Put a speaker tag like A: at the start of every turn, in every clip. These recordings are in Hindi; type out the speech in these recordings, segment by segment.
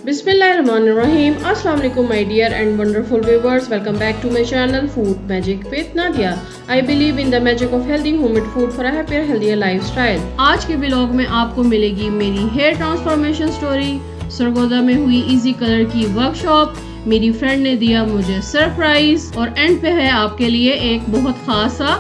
A: Bismillahirrahmanirrahim. Assalamu alaikum my dear and wonderful viewers. Welcome back to my channel Food Magic with Nadia. I believe in the magic of healthy homemade food for a happier healthier lifestyle. आज के व्लॉग में आपको मिलेगी मेरी हेयर ट्रांसफॉर्मेशन स्टोरी, सरगोदा में हुई इजी कलर की वर्कशॉप, मेरी फ्रेंड ने दिया मुझे सरप्राइज और एंड पे है आपके लिए एक बहुत खास सा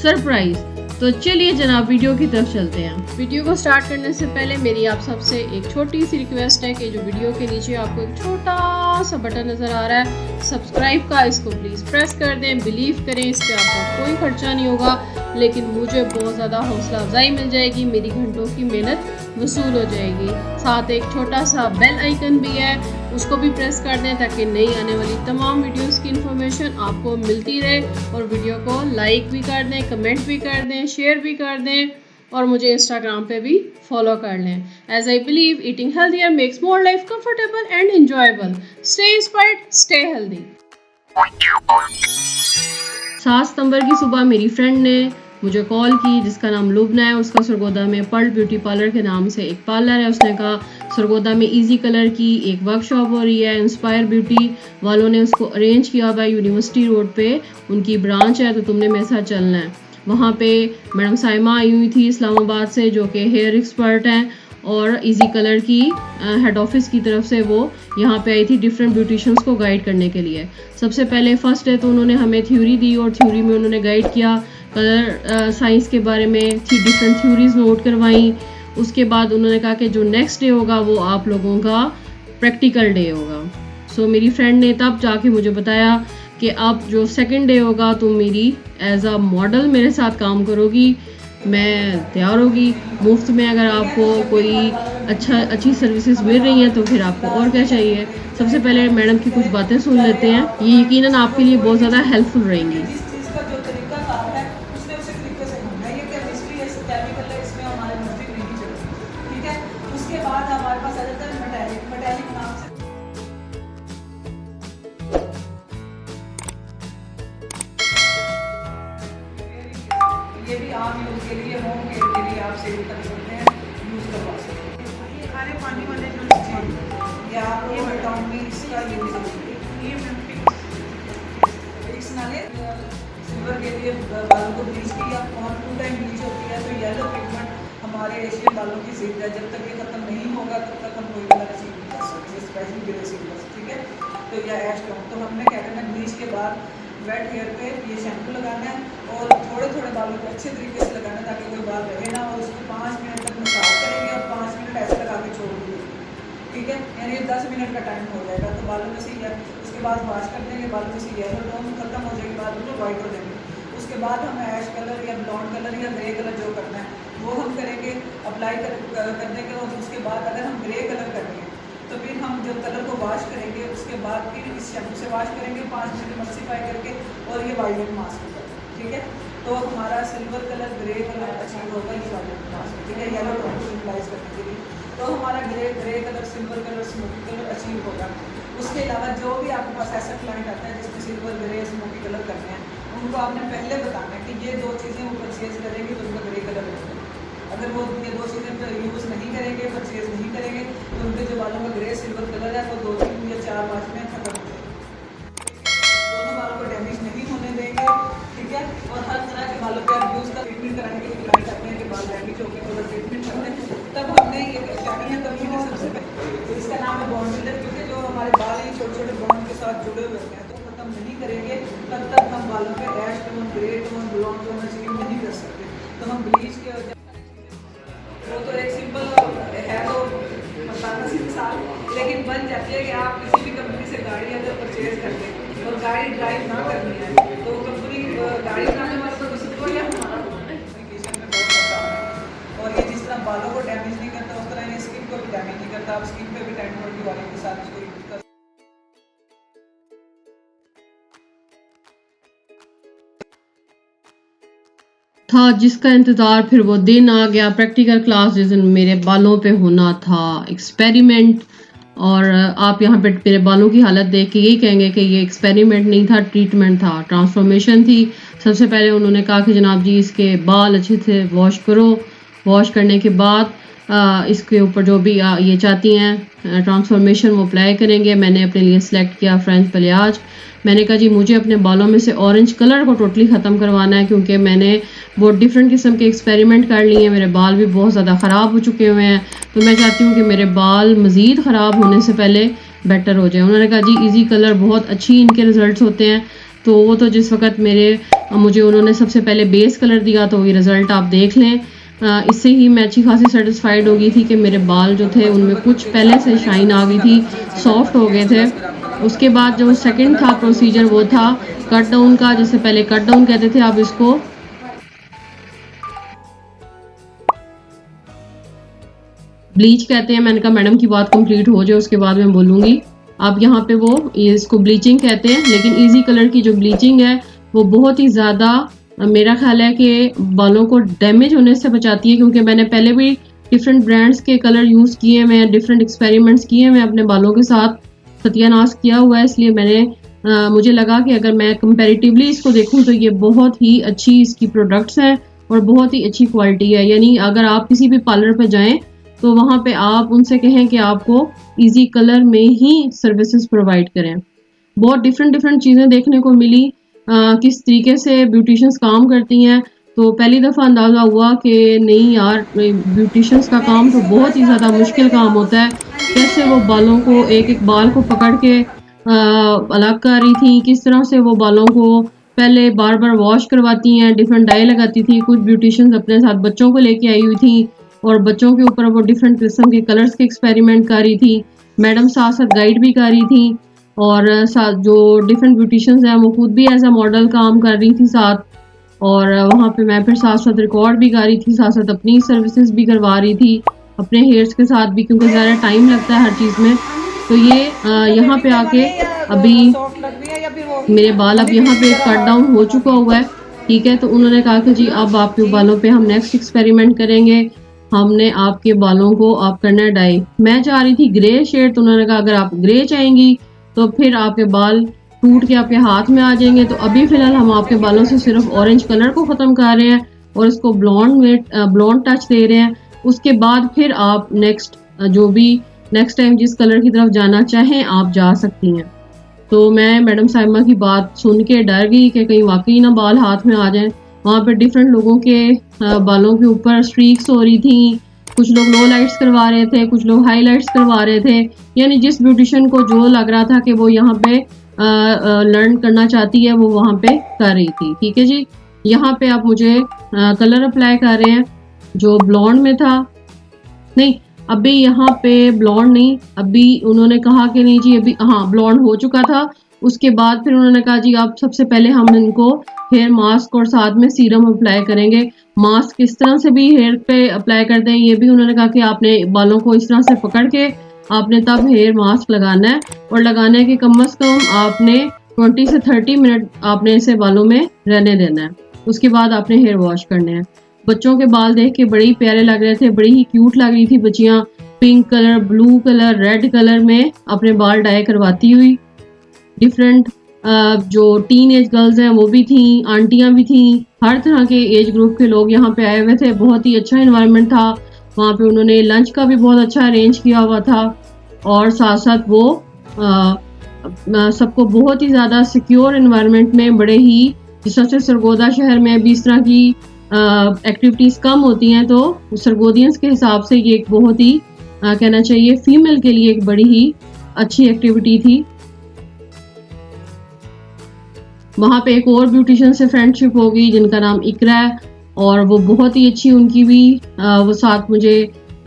A: सरप्राइज। तो चलिए जनाब वीडियो की तरफ चलते हैं। वीडियो को स्टार्ट करने से पहले मेरी आप सबसे एक छोटी सी रिक्वेस्ट है कि जो वीडियो के नीचे आपको एक छोटा सा बटन नज़र आ रहा है सब्सक्राइब का, इसको प्लीज़ प्रेस कर दें। बिलीव करें इस पर आपका कोई खर्चा नहीं होगा, लेकिन मुझे बहुत ज़्यादा हौसला अफजाई मिल जाएगी, मेरी घंटों की मेहनत वसूल हो जाएगी। साथ एक छोटा सा बेल आइकन भी है, उसको भी प्रेस कर दें ताकि नई आने वाली तमाम वीडियोस की इन्फॉर्मेशन आपको मिलती रहे। और वीडियो को लाइक भी कर दें, कमेंट भी कर दें, शेयर भी कर दें और मुझे इंस्टाग्राम पे भी फॉलो कर लें। As I believe eating healthier makes more life comfortable and enjoyable. Stay inspired, stay healthy. 7 सितंबर की सुबह मेरी फ्रेंड ने मुझे कॉल की, जिसका नाम लुबना है। उसका सरगोदा में पर्ल ब्यूटी पार्लर के नाम से एक पार्लर है। उसने कहा सरगोदा में इजी कलर की एक वर्कशॉप हो रही है, इंस्पायर ब्यूटी वालों ने उसको अरेंज किया हुआ है, यूनिवर्सिटी रोड पे उनकी ब्रांच है, तो तुमने मेरे साथ चलना है। वहाँ पे मैडम साइमा आई हुई थी इस्लामाबाद से, जो कि हेयर एक्सपर्ट हैं और इजी कलर की हेड ऑफिस की तरफ से वो यहाँ पे आई थी डिफरेंट ब्यूटिशियंस को गाइड करने के लिए। सबसे पहले फर्स्ट डे तो उन्होंने हमें थ्योरी दी और थ्योरी में उन्होंने गाइड किया, कलर साइंस के बारे में 3 डिफरेंट थ्योरीज नोट करवाई। उसके बाद उन्होंने कहा कि जो नेक्स्ट डे होगा वो आप लोगों का प्रैक्टिकल डे होगा। सो मेरी फ्रेंड ने तब जाके मुझे बताया कि अब जो सेकंड डे होगा तुम मेरी एज अ मॉडल मेरे साथ काम करोगी, मैं तैयार होगी मुफ्त में। अगर आपको कोई अच्छी सर्विसेज मिल रही हैं तो फिर आपको और क्या चाहिए। सबसे पहले मैडम की कुछ बातें सुन लेते हैं, ये यकीनन आपके लिए बहुत ज़्यादा हेल्पफुल रहेंगी।
B: ये भी आम यूज़ के लिए, होम केयर के लिए आप सेल कर सकते हैं, यूज़ करवा सकते हैं। ये खारे पानी वाले जो ये आप ये बताऊँगी इसका यूज़ ये फिक्स नाले सिल्वर के लिए बालों को ब्लीच की या 2 टाइम ब्लीच होती है, तो येलो पिगमेंट हमारे एशियन बालों की जिद है, जब तक ये ख़त्म नहीं होगा तब तक हम कोई कलर अचीव नहीं कर सकते, स्पेशली ग्रे सिल्वर, ठीक है। तो या एश टोन, तो हमने क्या करना है, ब्लीच के बाद वेट हेयर पे ये शैम्पू लगाना है और थोड़े थोड़े बालों को अच्छे तरीके से लगाना है ताकि कोई बाल रहे ना, और उसको 5 मिनट तक मसाज करेंगे और 5 मिनट ऐसे लगा के छोड़ देंगे, ठीक है। यानी 10 मिनट का टाइम हो जाएगा, तो बालों में से उसके बाद वॉश कर देंगे, बालों में से येलो टोन खत्म हो जाएगी, बाद में वाइट हो जाएंगे। उसके बाद हम ऐश कलर या ब्लॉन्ड कलर या ग्रे कलर जो करना है वो हम करेंगे, अप्लाई कर देंगे। और उसके बाद अगर हम ग्रे कलर करेंगे तो फिर हम जब कलर को वॉश करेंगे उसके बाद फिर इस शैम्पू से वॉश करेंगे 5 मिनट मल्सीफाई करके, और ये वायलेट मास्क होगा, ठीक है। तो हमारा silver colour grey colour achieve होगा ये वायलेट मास्क, ठीक है, येलो टोन को यूटिलाइज करने के लिए। तो हमारा grey colour, silver colour, smoky colour achieve होगा। उसके अलावा जो भी आपके पास ऐसा क्लाइंट आता है जिसमें सिल्वर, ग्रे, स्मोकी कलर करने हैं, उनको आपने पहले बताना है कि ये 2 चीज़ें वो परचेज करेंगे तो उनका ग्रे कलर रहेगा। अगर वो ये 2 चीज़ें यूज़ नहीं करेंगे, परचेज नहीं करेंगे, तो उनके जो बालों का ग्रे सिल्वर कलर है वो 2, 3 या 4 माह में खत्म हो जाएगा। दोनों बालों को डैमेज नहीं होने देंगे, ठीक है। और हर तरह के बालों पे आप यूज़ का ट्रीटमेंट कराने के लिए क्लाइंट आते हैं कि बाल डैमेज हो गए तो ट्रीटमेंट करते हैं, तब हमने ये क्या करना है, तब हमने सबसे पहले तो इसका नाम है बॉन्ड बिल्डर, क्योंकि जो हमारे बाल हैं छोटे छोटे बॉन्ड के साथ जुड़े हुए हैं, तो खत्म नहीं करेंगे तब तक हम बालों पे ash tone, grey tone, blonde tone achieve नहीं कर सकते। तो हम ब्लीच के वो तो एक सिंपल है, तो बताना सी मिसाल, लेकिन बन जाती है कि आप किसी भी कंपनी से गाड़ी अगर परचेज करते हैं और गाड़ी ड्राइव ना करनी है तो कंपनी गाड़ी बनाने वाला तो उसको या हमारा कम्युनिकेशन में बहुत आसान है। और ये जिस तरह बालों को डैमेज नहीं करता उस तरह ये स्किन को भी डैमेज नहीं करता। आप स्किन पे भी 10-20 वाले के साथ इसको यूज़ कर
A: था, जिसका इंतज़ार फिर वो दिन आ गया, प्रैक्टिकल क्लास जिस दिन मेरे बालों पे होना था एक्सपेरिमेंट। और आप यहाँ पे मेरे बालों की हालत देख के यही कहेंगे कि ये एक्सपेरिमेंट नहीं था, ट्रीटमेंट था, ट्रांसफॉर्मेशन थी। सबसे पहले उन्होंने कहा कि जनाब जी इसके बाल अच्छे से वॉश करो। वॉश करने के बाद इसके ऊपर जो भी ये चाहती हैं ट्रांसफॉर्मेशन वो अप्लाई करेंगे। मैंने अपने लिए सिलेक्ट किया फ्रेंच पलियाज। मैंने कहा जी मुझे अपने बालों में से ऑरेंज कलर को टोटली ख़त्म करवाना है, क्योंकि मैंने बहुत डिफरेंट किस्म के एक्सपेरिमेंट कर लिए हैं। मेरे बाल भी बहुत ज़्यादा ख़राब हो चुके हुए हैं, तो मैं चाहती हूँ कि मेरे बाल मज़ीद ख़राब होने से पहले बेटर हो जाए। उन्होंने कहा जी इजी कलर बहुत अच्छी इनके रिज़ल्ट होते हैं। तो वो तो जिस वक्त मुझे उन्होंने सबसे पहले बेस कलर दिया तो ये रिज़ल्ट आप देख लें। इससे ही मैं अच्छी खासी सेटिस्फाइड हो गई थी कि मेरे बाल जो थे उनमें कुछ पहले से शाइन आ गई थी, सॉफ्ट हो गए थे। उसके बाद जो सेकंड था प्रोसीजर वो था कट डाउन का, जिसे पहले कट डाउन कहते थे, अब इसको ब्लीच कहते हैं। मैंने कहा मैडम की बात कंप्लीट हो जाए उसके बाद मैं बोलूँगी। अब यहाँ पे वो इसको ब्लीचिंग कहते हैं, लेकिन इजी कलर की जो ब्लीचिंग है वो बहुत ही ज़्यादा मेरा ख्याल है कि बालों को डैमेज होने से बचाती है, क्योंकि मैंने पहले भी डिफरेंट ब्रांड्स के कलर यूज़ किए हैं, मैं डिफरेंट एक्सपेरिमेंट्स किए हैं, मैं अपने बालों के साथ सत्यानाश किया हुआ है। इसलिए मुझे लगा कि अगर मैं कंपैरेटिवली इसको देखूं तो ये बहुत ही अच्छी इसकी प्रोडक्ट्स हैं और बहुत ही अच्छी क्वालिटी है। यानी अगर आप किसी भी पार्लर पे जाएं तो वहाँ पे आप उनसे कहें कि आपको इजी कलर में ही सर्विसेज प्रोवाइड करें। बहुत डिफरेंट चीज़ें देखने को मिली, किस तरीके से ब्यूटिशियंस काम करती हैं। तो पहली दफ़ा अंदाज़ा हुआ कि नहीं यार, ब्यूटिशियंस का काम तो बहुत ही ज़्यादा मुश्किल काम होता है। कैसे वो बालों को एक एक बाल को पकड़ के अलग कर रही थी, किस तरह से वो बालों को पहले बार बार वॉश करवाती हैं, डिफरेंट डाई लगाती थी। कुछ ब्यूटिशियंस अपने साथ बच्चों को लेके आई हुई थी और बच्चों के ऊपर वो डिफरेंट किस्म के कलर्स के एक्सपेरिमेंट कर रही थी। मैडम साथ साथ गाइड भी कर रही थी और साथ जो डिफरेंट ब्यूटिशियंस हैं वो खुद भी एज अ मॉडल काम कर रही थी साथ। और वहाँ पे मैं फिर साथ साथ रिकॉर्ड भी कर रही थी, साथ साथ अपनी सर्विसेज भी करवा रही थी अपने हेयर्स के साथ भी, क्योंकि ज़्यादा टाइम लगता है हर चीज़ में। तो ये यहाँ पे आके अभी मेरे बाल अब यहाँ पे कट डाउन हो चुका हुआ है, ठीक है। तो उन्होंने कहा कि जी अब आपके बालों पे हम नेक्स्ट एक्सपेरिमेंट करेंगे, हमने आपके बालों को आप करना है डाई। मैं चाह रही थी ग्रे शेड, तो उन्होंने कहा अगर आप ग्रे चाहेंगी तो फिर आपके बाल टूट के आपके हाथ में आ जाएंगे। तो अभी फिलहाल हम आपके बालों से सिर्फ ऑरेंज कलर को ख़त्म कर रहे हैं और इसको ब्लॉन्ड टच दे रहे हैं। उसके बाद फिर आप नेक्स्ट टाइम जिस कलर की तरफ जाना चाहें आप जा सकती हैं। तो मैं मैडम साहिमा की बात सुन के डर गई कि कहीं वाकई ना बाल हाथ में आ जाएं। वहाँ पर डिफरेंट लोगों के बालों के ऊपर स्ट्रीक्स हो रही थी, कुछ लोग लो लाइट्स करवा रहे थे, कुछ लोग हाईलाइट्स करवा रहे थे। यानी जिस ब्यूटिशियन को जो लग रहा था कि वो यहाँ पे लर्न करना चाहती है वो वहाँ पे कर रही थी, ठीक है जी। यहाँ पे आप मुझे कलर अप्लाई कर रहे हैं जो ब्लॉन्ड में था। नहीं, अभी यहाँ पे ब्लॉन्ड नहीं, अभी उन्होंने कहा कि नहीं जी अभी हाँ ब्लॉन्ड हो चुका था। उसके बाद फिर उन्होंने कहा जी आप सबसे पहले हम इनको हेयर मास्क और साथ में सीरम अप्लाई करेंगे। मास्क किस तरह से भी हेयर पे अप्लाई करते हैं ये भी उन्होंने कहा कि आपने बालों को इस तरह से पकड़ के आपने तब हेयर मास्क लगाना है, और लगाने के कम अज़ कम आपने 20 से 30 मिनट आपने इसे बालों में रहने देना है। उसके बाद आपने हेयर वॉश करने हैं। बच्चों के बाल देख के बड़े ही प्यारे लग रहे थे, बड़ी ही क्यूट लग रही थी बच्चियाँ। Pink colour, blue colour, red colour में अपने बाल डाई करवाती हुई। डिफरेंट जो टीन एज गर्ल्स हैं वो भी थी, आंटियाँ भी थी, हर तरह के एज ग्रुप के लोग यहाँ पे आए हुए थे। बहुत ही अच्छा इन्वायरमेंट था वहाँ पे। उन्होंने लंच का भी बहुत अच्छा अरेंज किया हुआ था और साथ साथ वो सबको बहुत ही ज़्यादा सिक्योर इन्वायरमेंट में, बड़े ही जिस तरह से सरगोदा शहर में अभी इस तरह की एक्टिविटीज़ कम होती हैं, तो सरगोदियंस के हिसाब से ये एक बहुत ही कहना चाहिए फीमेल के लिए एक बड़ी ही अच्छी एक्टिविटी थी। वहाँ पे एक और ब्यूटिशियन से फ्रेंडशिप हो गई जिनका नाम इकरा है और वो बहुत ही अच्छी उनकी भी वो साथ मुझे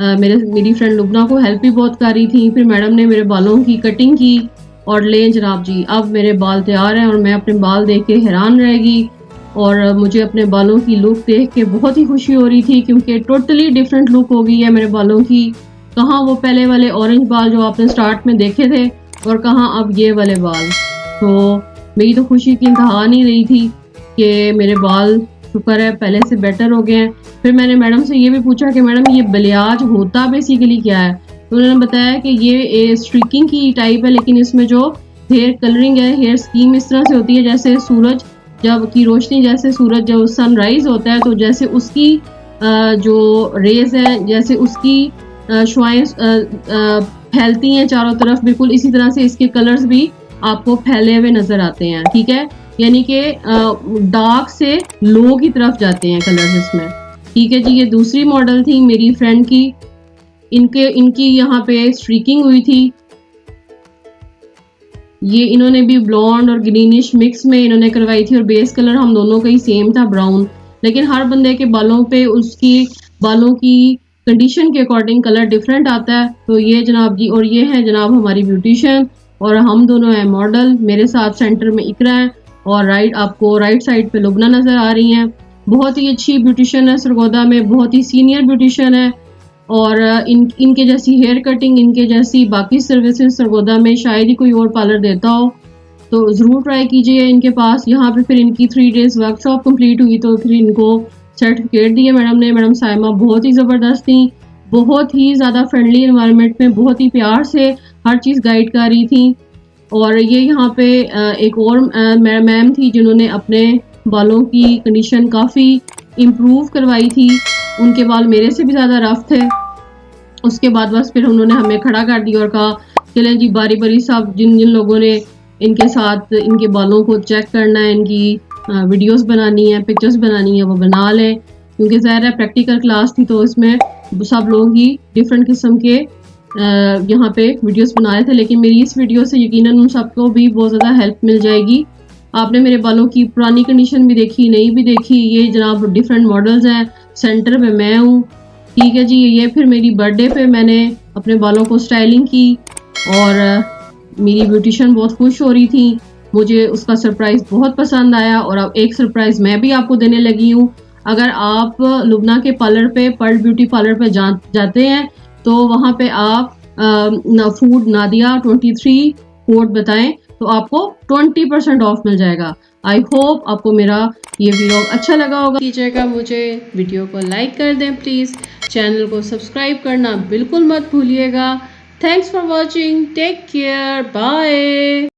A: मेरी फ्रेंड लुबना को हेल्प भी बहुत कर रही थी। फिर मैडम ने मेरे बालों की कटिंग की और ले जनाब जी अब मेरे बाल तैयार हैं और मैं अपने बाल देख के हैरान रहेगी। और मुझे अपने बालों की लुक देख के बहुत ही खुशी हो रही थी क्योंकि टोटली डिफरेंट लुक हो गई है मेरे बालों की। कहाँ वो पहले वाले ऑरेंज बाल जो आपने स्टार्ट में देखे थे और कहाँ अब ये वाले बाल। तो मेरी तो खुशी की इंतहा नहीं रही थी कि मेरे बाल शुक्र है पहले से बेटर हो गए हैं। फिर मैंने मैडम से ये भी पूछा कि मैडम ये बलियाज होता बेसिकली क्या है, तो उन्होंने बताया कि ये स्ट्रीकिंग की टाइप है, लेकिन इसमें जो हेयर कलरिंग है, हेयर स्कीम इस तरह से होती है जैसे सूरज जब की रोशनी, जैसे सूरज जब सनराइज होता है तो जैसे उसकी जो रेज हैं जैसे उसकी शुआएं फैलती हैं चारों तरफ, बिल्कुल इसी तरह से इसके कलर्स भी आपको फैले हुए नज़र आते हैं। ठीक है, यानी कि डार्क से लो की तरफ जाते हैं कलर्स इसमें। ठीक है जी, ये दूसरी मॉडल थी मेरी फ्रेंड की, इनकी यहाँ पे स्ट्रीकिंग हुई थी। ये इन्होंने भी ब्लॉन्ड और ग्रीनिश मिक्स में इन्होंने करवाई थी और बेस कलर हम दोनों का ही सेम था, ब्राउन। लेकिन हर बंदे के बालों पे उसकी बालों की कंडीशन के अकॉर्डिंग कलर डिफरेंट आता है। तो ये जनाब जी, और ये है जनाब हमारी ब्यूटिशियन और हम दोनों हैं मॉडल। मेरे साथ सेंटर में इकरा है और आपको राइट साइड पे लुबना नज़र आ रही हैं। बहुत ही अच्छी ब्यूटिशियन है सरगोदा में, बहुत ही सीनियर ब्यूटिशियन है और इनके जैसी हेयर कटिंग, इनके जैसी बाकी सर्विसेज सरगोदा में शायद ही कोई और पार्लर देता हो। तो ज़रूर ट्राई कीजिए इनके पास। यहाँ पे फिर इनकी 3 डेज़ वर्कशॉप कंप्लीट हुई तो फिर इनको सर्टिफिकेट दिए मैडम ने। मैडम साइमा बहुत ही ज़बरदस्त थी, बहुत ही ज़्यादा फ्रेंडली इन्वायरमेंट में बहुत ही प्यार से हर चीज़ गाइड कर रही थी। और ये यहाँ पे एक और मैम थी जिन्होंने अपने बालों की कंडीशन काफ़ी इम्प्रूव करवाई थी। उनके बाल मेरे से भी ज़्यादा रफ थे। उसके बाद बस फिर उन्होंने हमें खड़ा कर दिया और कहा चलें जी, बारी बारी सब जिन जिन लोगों ने इनके साथ इनके बालों को चेक करना है, इनकी वीडियोस बनानी है, पिक्चर्स बनानी है, वो बना लें। क्योंकि ज़ाहिर है प्रैक्टिकल क्लास थी तो इसमें सब लोग ही डिफरेंट किस्म के यहाँ पे वीडियोस बना रहे थे। लेकिन मेरी इस वीडियो से यकीनन उन सबको भी बहुत ज़्यादा हेल्प मिल जाएगी। आपने मेरे बालों की पुरानी कंडीशन भी देखी, नई भी देखी। ये जनाब डिफरेंट मॉडल्स हैं, सेंटर पे मैं हूँ। ठीक है जी, ये फिर मेरी बर्थडे पे मैंने अपने बालों को स्टाइलिंग की और मेरी ब्यूटिशियन बहुत खुश हो रही थी। मुझे उसका सरप्राइज़ बहुत पसंद आया और अब एक सरप्राइज़ मैं भी आपको देने लगी हूँ। अगर आप लुबना के पार्लर पे, पर्ल ब्यूटी पार्लर पे जाते हैं तो वहाँ पे आप फूड नादिया 23 कोड बताएं तो आपको 20% ऑफ मिल जाएगा। आई होप आपको मेरा ये वीडियो अच्छा लगा होगा। कीजिएगा मुझे, वीडियो को लाइक कर दें प्लीज़, चैनल को सब्सक्राइब करना बिल्कुल मत भूलिएगा। Thanks for watching, take care, bye.